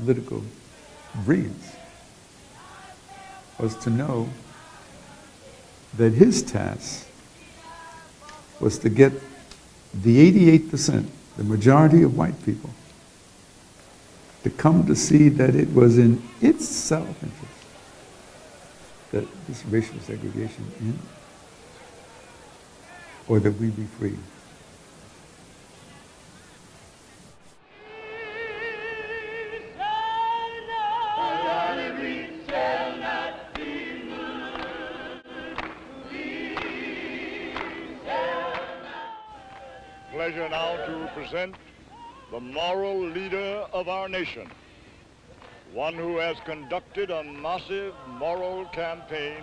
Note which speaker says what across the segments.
Speaker 1: political brilliance was to know that his task was to get the 88%, the majority of white people, to come to see that it was in its self-interest that this racial segregation end, or that we be free.
Speaker 2: Pleasure now to present the moral leader of our nation, one who has conducted a massive moral campaign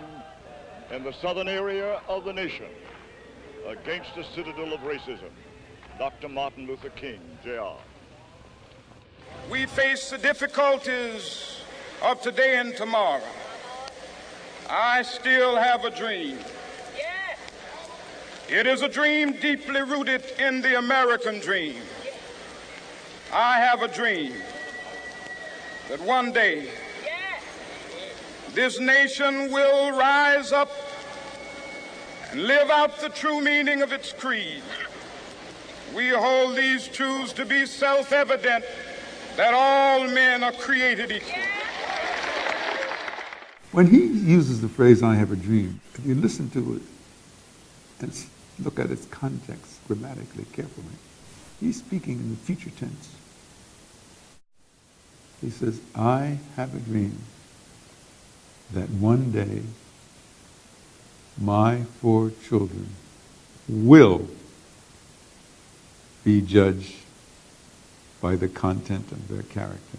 Speaker 2: in the southern area of the nation against the citadel of racism, Dr. Martin Luther King, Jr.
Speaker 3: We face the difficulties of today and tomorrow. I still have a dream. It is a dream deeply rooted in the American dream. I have a dream that one day this nation will rise up and live out the true meaning of its creed. We hold these truths to be self-evident, that all men are created equal.
Speaker 1: When he uses the phrase, "I have a dream," if you listen to it and look at its context grammatically carefully, he's speaking in the future tense. He says, "I have a dream that one day my 4 children will be judged by the content of their character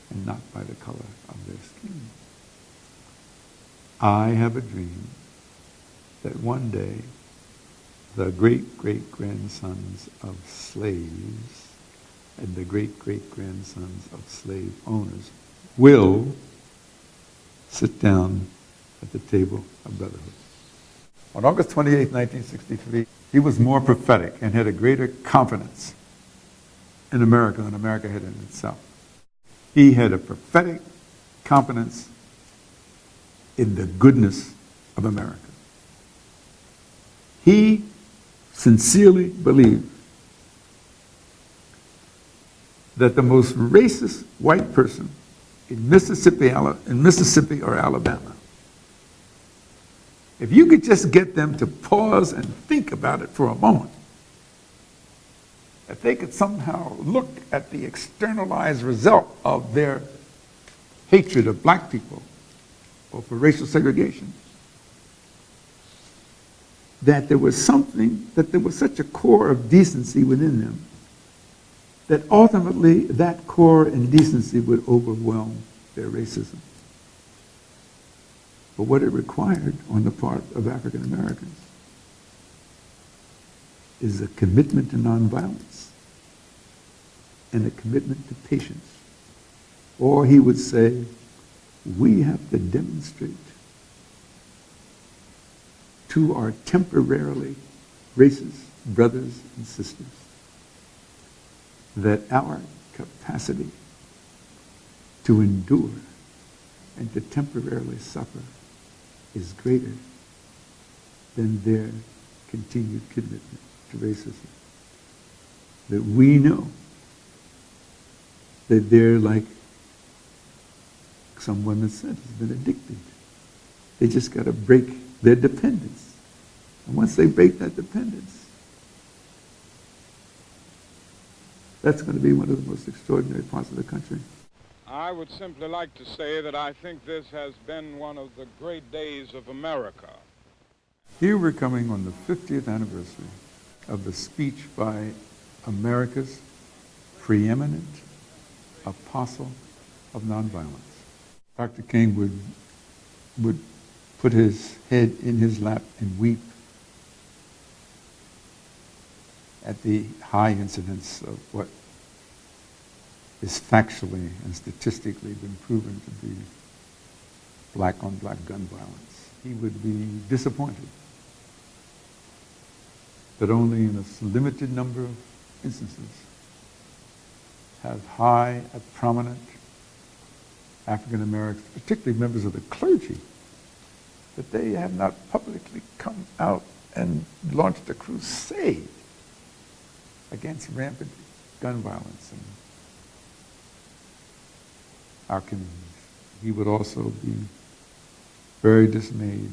Speaker 1: and not by the color of their skin. I have a dream that one day the great-great-grandsons of slaves and the great-great-grandsons of slave owners will sit down at the table of brotherhood." On August 28, 1963, he was more prophetic and had a greater confidence in America than America had in itself. He had a prophetic confidence in the goodness of America. He sincerely believed that the most racist white person in Mississippi or Alabama, if you could just get them to pause and think about it for a moment, if they could somehow look at the externalized result of their hatred of black people or for racial segregation, that there was something, that there was such a core of decency within them, that ultimately that core in decency would overwhelm their racism. But what it required on the part of African Americans is a commitment to nonviolence and a commitment to patience. Or he would say, we have to demonstrate to our temporarily racist brothers and sisters that our capacity to endure and to temporarily suffer is greater than their continued commitment to racism. That we know that they're like some women said, has been addicted. They just got to break their dependence. And once they break that dependence, that's going to be one of the most extraordinary parts of the country.
Speaker 3: I would simply like to say that I think this has been one of the great days of America.
Speaker 1: Here we're coming on the 50th anniversary of the speech by America's preeminent apostle of nonviolence. Dr. King would put his head in his lap and weep at the high incidence of what is factually and statistically been proven to be black-on-black gun violence. He would be disappointed that only in a limited number of instances have high, prominent African Americans, particularly members of the clergy, that they have not publicly come out and launched a crusade against rampant gun violence in our communities. He would also be very dismayed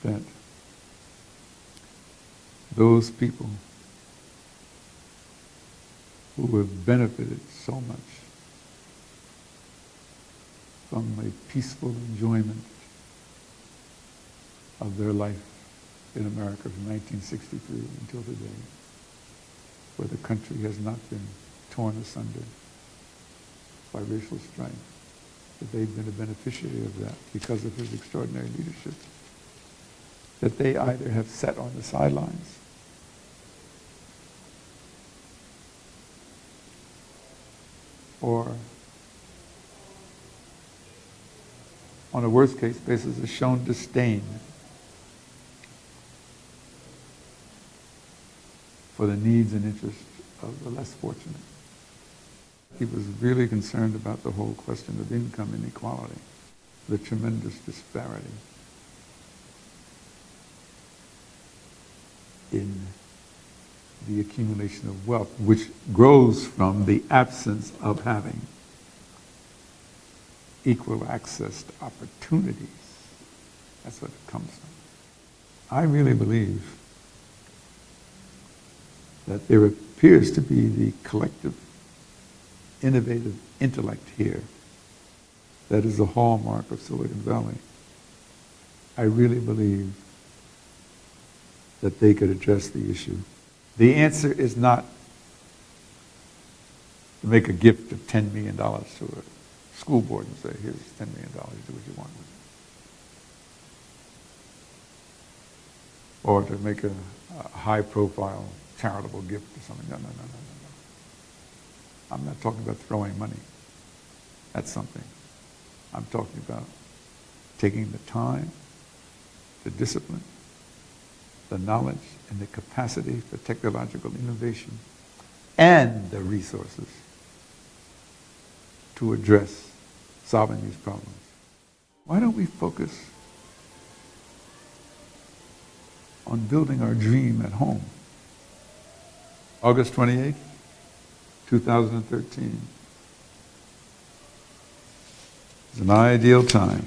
Speaker 1: that those people who have benefited so much from a peaceful enjoyment of their life in America from 1963 until today, where the country has not been torn asunder by racial strife, that they've been a beneficiary of that because of his extraordinary leadership, that they either have sat on the sidelines or on a worst case basis has shown disdain for the needs and interests of the less fortunate. He was really concerned about the whole question of income inequality, the tremendous disparity in the accumulation of wealth, which grows from the absence of having equal access to opportunities. That's what it comes from. I really believe that there appears to be the collective innovative intellect here that is the hallmark of Silicon Valley. I really believe that they could address the issue. The answer is not to make a gift of $10 million to a school board and say, here's $10 million, do what you want with it. Or to make a high-profile charitable gift or something. No. I'm not talking about throwing money. That's something. I'm talking about taking the time, the discipline, the knowledge, and the capacity for technological innovation, and the resources to address solving these problems. Why don't we focus on building our dream at home? August 28th, 2013 is an ideal time